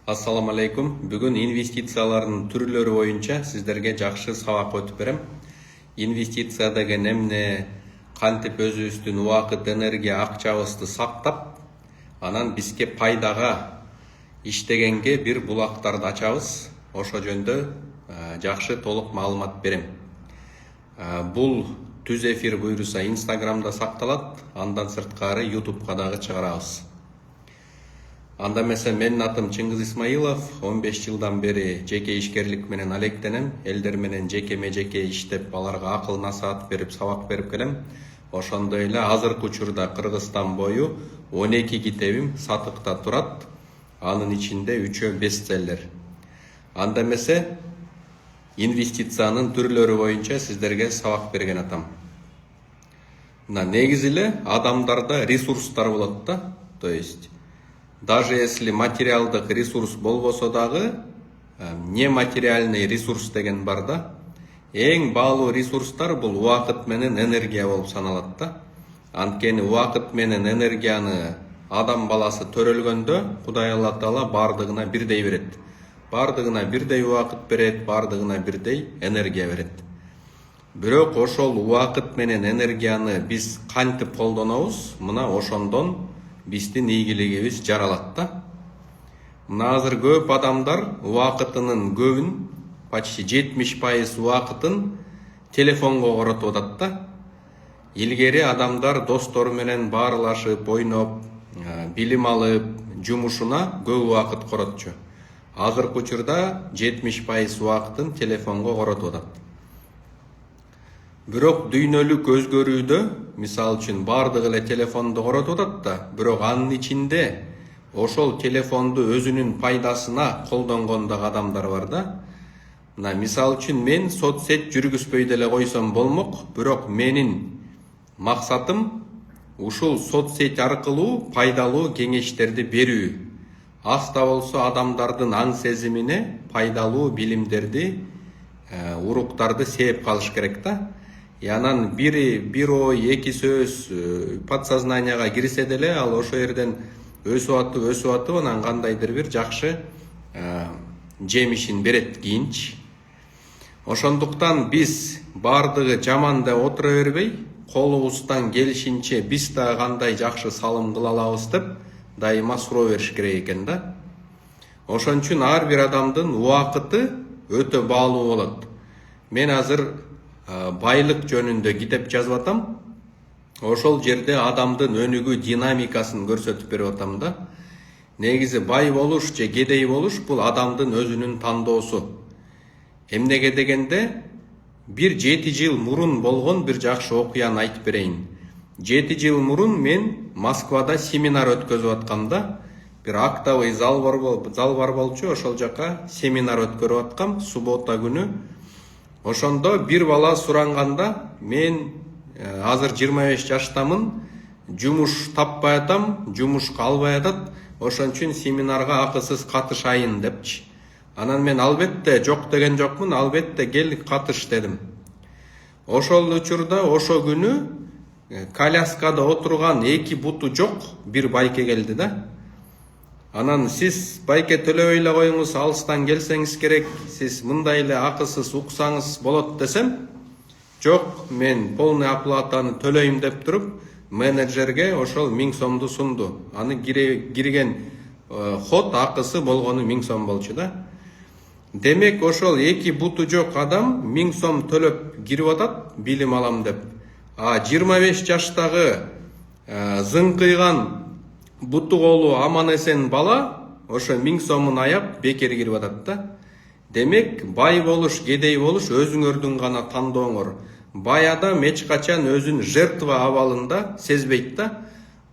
Assalamu алейкум. Бүгін инвестициялардың түрлері бойынша сіздерге жақшы сабақ өтіп берем. Инвестиция деген эмне, кантип өзүбүздүн убакыт, энергия, акчабызды сактап, анан бизге пайдага иштегенге бир булактарды ачабыз. Ошо жөндө жакшы толук маалымат берем. Бул түз эфир буйруса Инстаграмда сакталат, андан сырткары YouTube'га дагы чыгарабыз. Анда mesela менин атым Чыңгыз Исмаилов, 15 жылдан бери жеке ишкерлик менен алектенем, элдер менен жеке иштеп, аларга акыл насаат берип, сабак берип келем. Ошондой эле азыркы учурда Кыргызстан бою 12 китебим сатыкта турат. Анын ичинде 3-өө бестселлер. Анда mesela инвестициянын түрлөрү боюнча сиздерге сабак берген атам. Негизи эле адамдарда ресурстар болот да, то есть даже если материалдык ресурс болбосо дагы, нематериальный ресурс деген бар да. Эң баалуу ресурстар бул убакыт менен энергия болуп саналат да. Анткени убакыт менен энергияны адам баласы төрөлгөндө Кудай Алла Таала бардыгына бирдей берет. Бардыгына бирдей убакыт берет, бардыгына бирдей энергия берет. Бирок ошол убакыт менен энергияны биз кантип колдонобуз, мына ошондон биздин ийгилигибиз жаралат да. Мына азыр көп адамдар убакытынын көбүн, почти 70% убакытын телефонго коротуп атат да. Илгери адамдар достору менен баарлашып, ойноп, билим алып, жумушуна көп убакыт коротчу. Азыркы учурда 70% убакытын телефонго коротуп атат. Бирок дүйнөлүк өзгөрүүдө, мисалы үчүн бардыгы эле телефонду коротуп атат да, бирок анын ичинде ошол телефонду өзүнүн пайдасына колдонгон дагы адамдар бар да. Мына мисалы үчүн мен соцсет жүргүзбөй деле койсом болмок, бирок менин максатым ушул соцсет аркылуу пайдалуу кеңештерди берүү. Аз да болсо адамдардын аң сезимине пайдалуу билимдерди, уруктарды сээп калыш керек да. Анан бир ой, эки сөз подсознанияга кирсе деле, ал ошо жерден өсүп атып, анан кандайдыр бир жакшы жемишин берет кийинчи. Ошондуктан биз бардыгы жаман деп отура бербей, колубуздан келишинче биз да кандай жакшы салым кыла алабыз деп дайыма суроо бериш керек экен да. Ошон үчүн ар бир адамдын убакыты өтө баалуу болот. Мен азыр байлык жөнүндө китеп жазып атам. Ошол жерде адамдын өнүгүү динамикасын көрсөтүп берип атам да. Негизи бай болуш же кедей болуш бул адамдын өзүнүн тандоосу. Эмнеге дегенде, бир 7 жыл мурун болгон бир жакшы окуяны айтып берейин. 7 жыл мурун мен Москвада семинар өткөзүп аткам да. Бир актовый зал бар болчу, ошол жака семинар өткөрүп аткам суббота күнү. Ошондо бир бала суранганда, мен азыр 25 жаштамын, жумуш таппай атам, жумушка албай атат, ошон үчүн семинарга акысыз катышайын депчи. Анан мен албетте жок деген жокмун, албетте кел катыш дедим. Ошол учурда, ошо күнү коляскада отурган 2 буту жок бир байке келди да. Анан сиз байке төлөбөй эле коюңуз, алыстан келсеңиз керек, сиз мындай эле акысыз уксаңыз болот десем, жок, мен полный оплатаны төлөйм деп туруп, менеджерге ошол 1000 сомду сунду. Аны кирген ход акысы болгону 1000 сом болчу да. Демек ошол 2 буту жок адам 1000 сом төлөп кирип атат, билим алам деп. 25 жаштагы зыңкыйган буту колу аман эсен бала ошо 1000 сомун аяп бекер кирип атат да. Демек бай болуш, кедей болуш өзүңөрдүн гана тандооңор. Бай адам эч качан өзүн жертва абалында сезбейт да.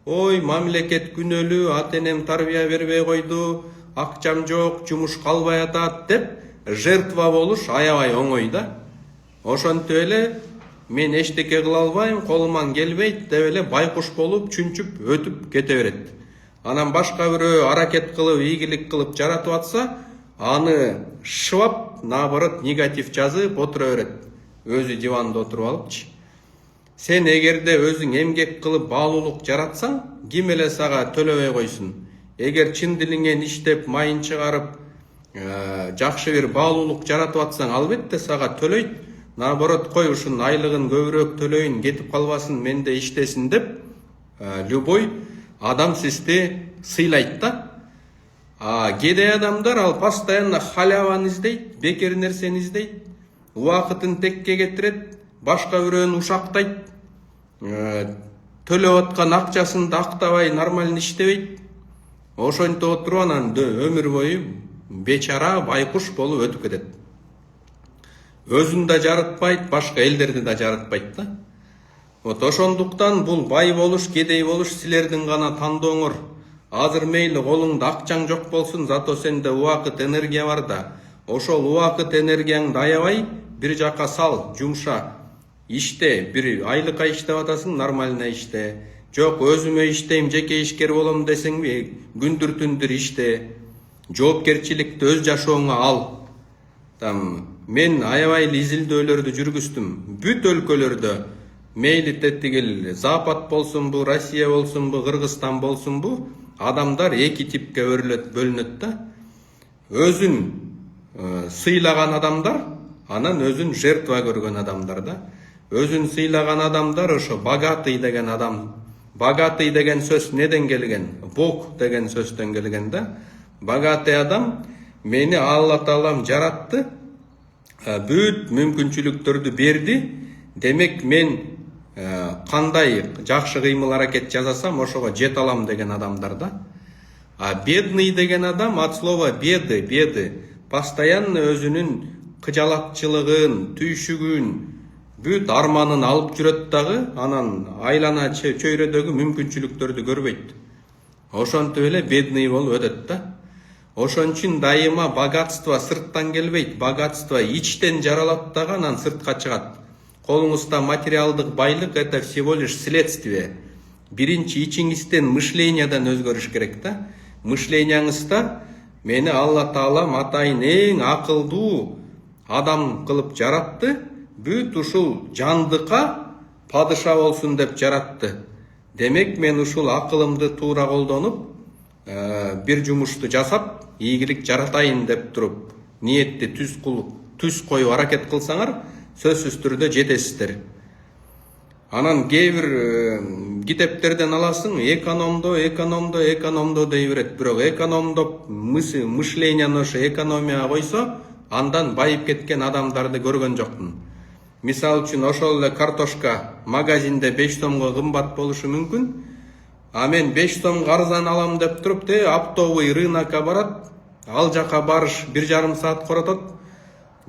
Ой, мамлекет күнөөлүү, ата-энем тарбия бербей койду, акчам жок, жумуш калбай атат деп жертва болуш аябай оңой да. Ошентип эле мен эчтеке кыла албайм, колуман келбейт деп эле байкуш болуп, чүнчүп өтүп кете берет. Анан башка бирөө аракет кылып, ийгилик кылып жаратып атса, аны шыбап, наоборот негатив жазып отура берет. Өзү диванда отуруп алыпчы. Сен эгерде өзүң эмгек кылып баалуулук жаратсаң, ким эле сага төлөбөй койсун. Эгер чын дилиңен иштеп, майын чыгарып, жакшы бир баалуулук жаратып атсаң, албетте сага төлөйт. Наоборот, кой ушунун айлыгын көбүрөөк төлөйүн, кетип калбасын, менде иштесин деп, любой адам сизди сыйлайт да. Кедей адамдар ал постоянно халяваны издейт, бекер нерсени издейт, убакытын текке кетирет, башка бирөөнү ушактайт, төлөп аткан акчасын да актабай нормально иштебейт. Ошентип отуруп анан өмүр бою бечара байкуш болуп өтүп кетет. Өзүн да жарытпайт, башка элдерди да жарытпайт да. Ошондуктан бул бай болуш, кедей болуш силердин гана тандооңор. Азыр мейли колуңда акчаң жок болсун, зато сенде убакыт, энергия бар да. Ошол убакыт, энергияңды аябай бир жака сал, жумша. Иште, бир айлыкка иштеп атасың, нормально иште. Жок, өзүмө иштейм, жеке ишкер болом десеңби, күндүр түндүр иште. Жоопкерчиликти өз жашооңа ал. Мен аябай изилдөөлөрдү жүргүздүм. Бүт өлкөлөрдө, мейли тетигил Запад болсунбу, Россия болсунбу, Кыргызстан болсунбу, адамдар эки типке бөлүнөт да. Өзүн сыйлаган адамдар, анан өзүн жертва көргөн адамдар да. Өзүн сыйлаган адамдар ошо богатый деген адам. Богатый деген сөз неден келген? Бог деген сөздөн келген да. Богатый адам мени Алла Таалам жаратты, бүт мүмкүнчүлүктөрдү берди. Демек мен кандай жакшы кыймыл аракет жасасам, ошого жете алам деген адамдар да. Бедный деген адам от слова беды, постоянно өзүнүн кыжалатчылыгын, түйшүгүн, бүт арманын алып жүрөт дагы, анан айлана чөйрөдөгү мүмкүнчүлүктөрдү көрбөйт. Ошентип эле бедный болуп өтөт да. Ошон үчүн дайыма богатство сырттан келбейт, богатство ичтен жаралат дагы, анан сыртка чыгат. Колуңузда материалдык байлык — это всего лишь следствие. Биринчи ичиңизден, мышлениядан өзгөрүш керек да. Мышлениеңизде мени Алла Таалам атайын эң акылдуу адам кылып жаратты, бүт ушул жандыкка падыша болсун деп жаратты. Демек мен ушул акылымды туура колдонуп, бир жумушту жасап, ийгилик жаратайын деп туруп, ниетти түз коюп аракет кылсаңар, сөзсүз түрдө жетесиздер. Анан кээ бир китептерден аласың, экономдо дей берет. Бирок экономдо мышленияны ошо экономияга койсо, андан байып кеткен адамдарды көргөн жокмун. Мисалы үчүн ошол эле картошка магазинде 5 сомго кымбат болушу мүмкүн. Мен 5 сомго арзан алам деп туруп, оптовый рынокко барат, ал жака барыш 1,5 саат коротот,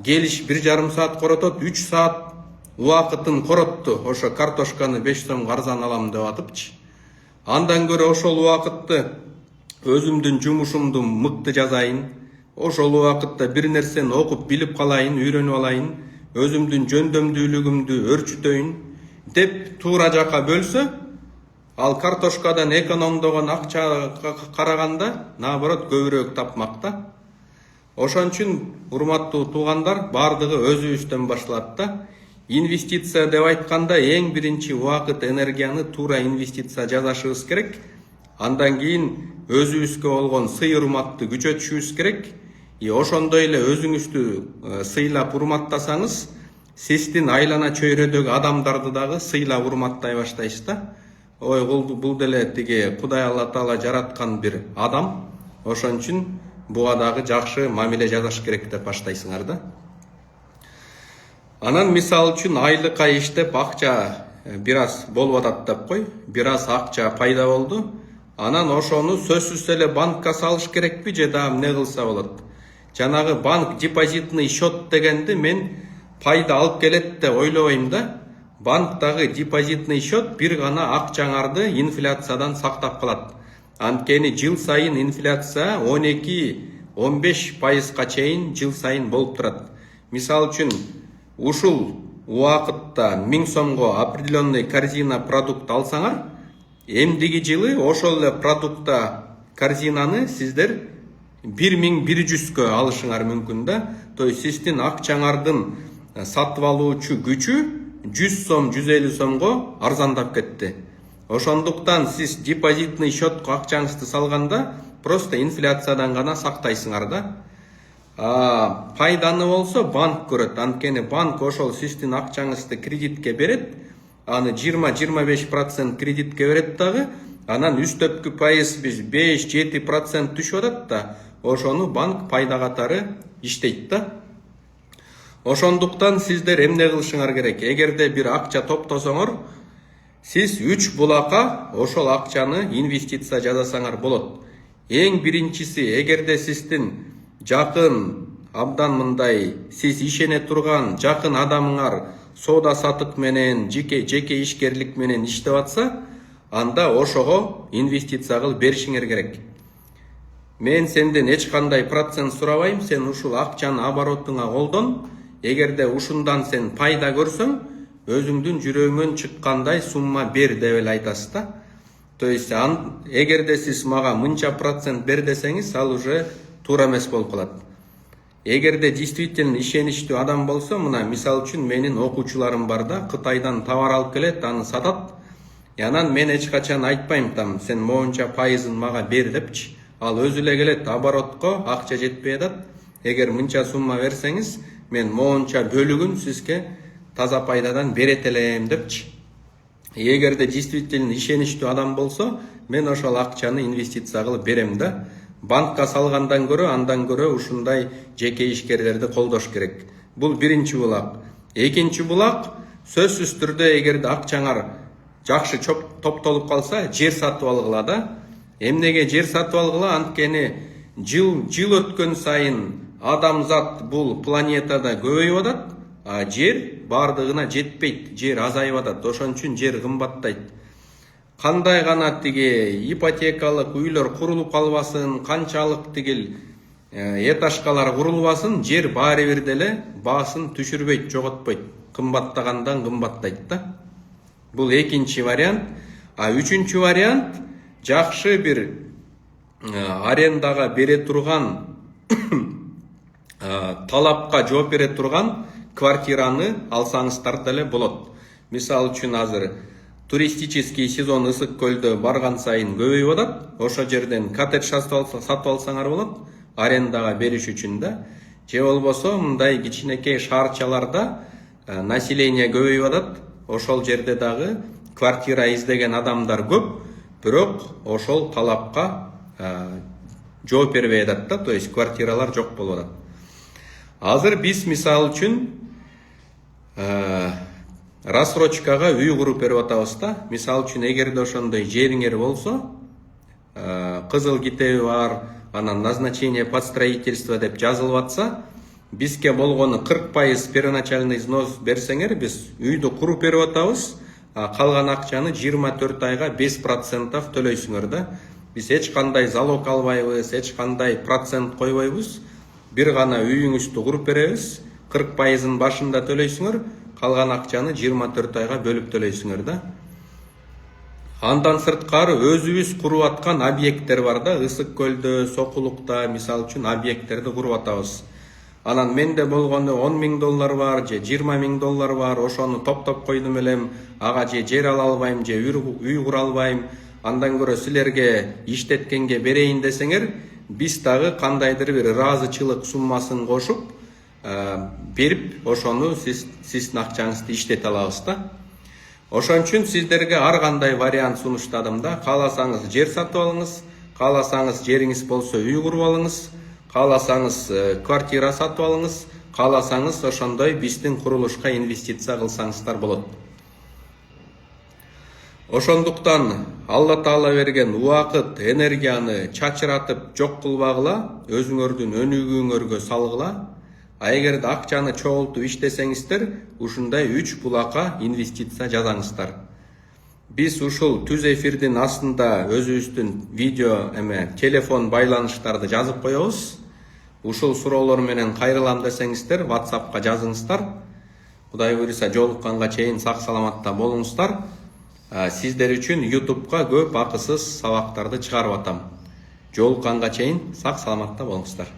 келиш 1,5 саат коротот, 3 саат убакытын коротту, ошо картошканы 5 сомго арзан алам деп атыпчы. Андан көрө ошол убакытты өзүмдүн жумушумду мыкты жазайын, ошол убакытта бир нерсени окуп билип калайын, үйрөнүп алайын, өзүмдүн жөндөмдүүлүгүмдү өрчүтөйүн деп туура жака бөлсө, ал картошкадан экономдогон акчага караганда наоборот көбүрөөк тапмакта. Ошон үчүн урматтуу туугандар, бардыгы өзүбүздөн башталат да. Инвестиция деп айтканда эң биринчи убакыт, энергияны туура инвестиция жасашыбыз керек. Андан кийин өзүбүзгө болгон сый урматты күчөтүшүбүз керек. Ошондой эле өзүңүздү сыйлап урматтасаңыз, сиздин айлана чөйрөдөгү адамдарды дагы сыйлап урматтай баштайсыз да. Бул деле тиги Кудай Алла Таала жараткан бир адам. Ошон үчүн буга дагы жакшы мамиле жасаш керек деп баштайсыңар да. Анан мисалы үчүн айлыкка иштеп акча бир аз болуп атат деп кой, бир аз акча пайда болду. Анан ошону сөзсүз эле банкка салыш керекпи же да эмне кылса болот? Жанагы банк депозитный счет дегенди мен пайда алып келет деп ойлобойм да. Банктагы депозитный счет бир гана акчаңарды инфляциядан сактап калат. Анткени жыл сайын инфляция 12-15% чейин жыл сайын болуп турат. Мисалы үчүн ушул убакытта 1000 сомго определенный корзина продукт алсаңар, эмдиги жылы ошол эле продукта корзинаны сиздер 1100-кө алышыңар мүмкүн да. То есть сиздин акчаңардын сатып алуучу күчү 100 сом, 150 сомго арзандап кетти. Ошондуктан сиз депозитный счетко акчаңызды салганда просто инфляциядан гана сактайсыңар да. Пайданы болсо банк көрөт. Анткени банк ошол сиздин акчаңызды кредитке берет. Аны 20-25% кредитке берет дагы. Анан үстөпкү пайыз биз 5-7% түшүп атат да. Ошону банк пайда катары иштейт да. Ошондуктан сиздер эмне кылышыңар керек? Эгерде бир акча топтосоңор, сиз 3 булакка ошол акчаны инвестиция жасасаңар болот. Эң биринчиси, эгерде сиздин жакын абдан мындай сиз ишене турган жакын адамыңар соода сатык менен, жеке ишкерлик менен иштеп атса, анда ошого инвестиция кылып беришиңер керек. Мен сенден эч кандай процент сурабайм, сен ушул акчаны оборотуңа колдон. Эгерде ушундан сен пайда көрсөң, өзүңдүн жүрөгүңөн чыккандай сумма бер деп эле айтасыз да. То есть эгерде сиз мага мынча процент бер десеңиз, ал уже туура эмес болуп калат. Эгерде действительно ишеничтүү адам болсо, мына мисал үчүн менин окуучуларым бар да, Кытайдан товар алып келет, аны сатат. Анан мен эч качан айтпайм там, сен моунча пайызын мага бер депчи. Ал өзү эле келет, оборотко акча жетпей атат. Эгер мынча сумма берсеңиз, мен моунча бөлүгүн сизге таза пайдадан берет элем депчи. Эгерде действительно ишеничтүү адам болсо, мен ошол акчаны инвестиция кылып берем да. Банкка салгандан көрө, андан көрө ушундай жеке ишкерлерди колдош керек. Бул биринчи булак. Экинчи булак, сөзсүз түрдө эгерде акчаңар жакшы топтолуп калса, жер сатып алгыла да. Эмнеге жер сатып алгыла? Анткени жыл өткөн сайын адамзат бул планетада көбөйүп атат, а жер бардыгына жетпейт, жер азайып атат. Ошон үчүн жер кымбаттайт. Кандай гана тиги ипотекалык үйлөр курулуп калбасын, канчалык тигил этажкалар курулбасын, жер баары бир деле баасын түшүрбөйт, жоготпойт. Кымбаттагандан кымбаттайт да. Бул экинчи вариант. А үчүнчү вариант, жакшы бир арендага бере турган талапка жооп бере турган квартираны алсаңыздар деле болот. Мисал үчүн азыр туристический сезон ысык көлдө барган сайын көбөйүп атат. Ошо жерден коттедж сатып алсаңар болот, арендага бериш үчүн да. Же болбосо мындай кичинекей шаарчаларда население көбөйүп атат. Ошол жерде дагы квартира издеген адамдар көп, бирок ошол талапка жооп бербей атат да, то есть квартиралар жок болуп атат. Азыр биз мисал үчүн рассрочкага үй куруп берип атабыз да. Мисал үчүн эгерде ошондой жериңер болсо, кызыл китеби бар, анан назначение под строительство деп жазылып атса, бизге болгону 40% первоначальный взнос берсеңер, биз үйдү куруп берип атабыз, калган акчаны 24 айга 5% төлөйсүңөр да. Биз эч кандай залог албайбыз, эч кандай процент койбойбуз. Бир гана үйүңүздү куруп беребиз, 40%-ын башында төлөйсүңөр, калган акчаны 24 айга бөлүп төлөйсүңөр да. Андан сырткары өзүбүз куруп аткан объекттер бар да, Ысык көлдө, Сокулукта, мисал үчүн объекттерди куруп атабыз. Анан менде болгону $10,000 бар, же $20,000 бар, ошону топтоп койдум элем, ага же жер ала албайм, же үй кура албайм, андан көрө силерге иштеткенге берейин десеңер, биз дагы кандайдыр бир ыраазычылык суммасын кошуп берип, ошону сиздин акчаңызды иштете алабыз да. Ошон үчүн сиздерге ар кандай вариант сунуштадым да. Кааласаңыз жер сатып алыңыз, кааласаңыз жериңиз болсо үй куруп алыңыз, кааласаңыз квартира сатып алыңыз, кааласаңыз ошондой биздин курулушка инвестиция кылсаңыздар болот. Ошондуктан Алла Таала берген убакыт, энергияны чачыратып жок кылбагыла, өзүңөрдүн өнүгүүңөргө салгыла. А эгерде акчаны чогултуп иштесеңиздер, ушундай 3 булакка инвестиция жасаңыздар. Биз ушул түз эфирдин астында өзүбүздүн видео телефон байланыштарды жазып коебуз. Ушул суроолор менен кайрылам десеңиздер, WhatsAppка жазыңыздар. Кудай буйруса жолукканга чейин сак саламатта болуңуздар. Сиздер үчүн YouTube'га көп акысыз сабактарды чыгарып атам. Жолукканга чейин сак саламатта болуңуздар.